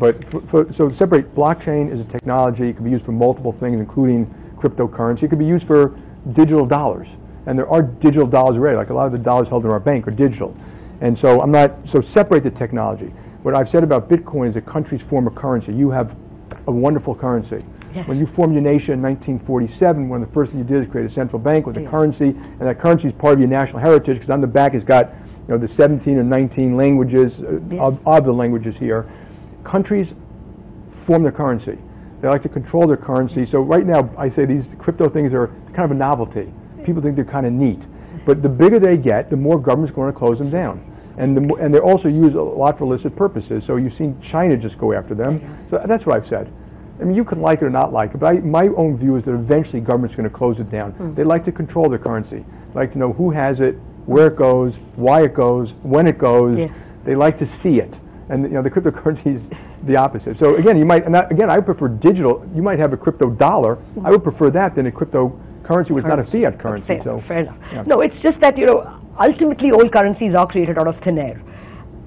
But so to separate, blockchain is a technology. It can be used for multiple things, including cryptocurrency. It can be used for digital dollars. And there are digital dollars already. Like a lot of the dollars held in our bank are digital. And so so separate the technology. What I've said about Bitcoin is that countries form a currency. You have a wonderful currency. Yes. When you formed your nation in 1947, one of the first things you did is create a central bank with a currency, and that currency is part of your national heritage, because on the back it's got the 17 or 19 languages of the languages here. Countries form their currency. They like to control their currency. So right now, I say these crypto things are kind of a novelty. People think they're kind of neat. But the bigger they get, the more government's going to close them down. And they're also used a lot for illicit purposes. So you've seen China just go after them. So that's what I've said. I mean, you can like it or not like it, but my own view is that eventually government's going to close it down. They like to control their currency. They like to know who has it, where it goes, why it goes, when it goes. They like to see it. And the cryptocurrency is the opposite. So again, I prefer digital. You might have a crypto dollar. I would prefer that than a cryptocurrency which is not a fiat currency. Fair enough. Yeah. No, it's just that ultimately all currencies are created out of thin air.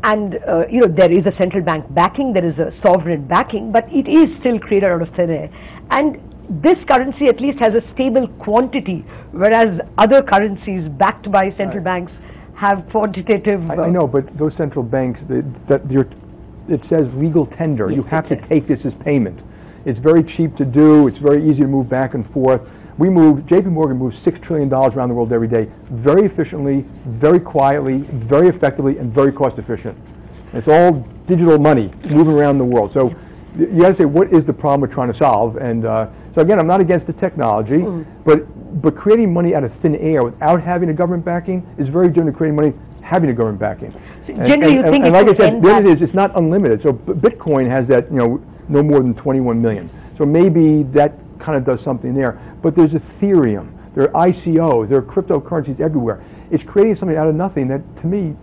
And there is a central bank backing, there is a sovereign backing, but it is still created out of thin air. And this currency at least has a stable quantity, whereas other currencies backed by central banks have quantitative. I know, but those central banks, it says legal tender. You have to take this as payment. It's very cheap to do. It's very easy to move back and forth. JPMorgan moves $6 trillion around the world every day, very efficiently, very quietly, very effectively, and very cost efficient. It's all digital money moving around the world. So you got to say, what is the problem we're trying to solve? And so again, I'm not against the technology, but creating money out of thin air without having a government backing is very different than creating money having a government backing. So generally, you think and like I said, it's not unlimited. So Bitcoin has that, no more than 21 million. So maybe that kind of does something there. But there's Ethereum, there are ICOs, there are cryptocurrencies everywhere. It's creating something out of nothing that, to me,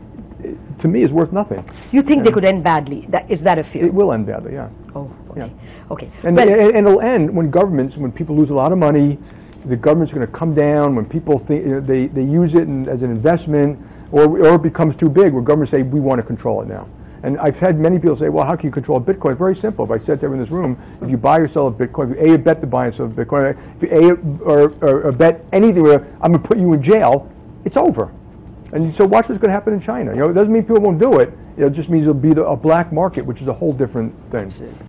is worth nothing. You think they could end badly? Is that a fear? It will end badly, yeah. Oh, okay. Yeah. Okay. And it'll end when people lose a lot of money. The government's going to come down when people think they use it as an investment, or it becomes too big, where governments say we want to control it now. And I've had many people say, well, how can you control Bitcoin? It's very simple. If I said to everyone in this room, if you buy or sell a Bitcoin, if you bet to buy and sell a Bitcoin, if you or bet anything where I'm going to put you in jail, it's over. And so watch what's going to happen in China. It doesn't mean people won't do it. It just means it'll be a black market, which is a whole different thing.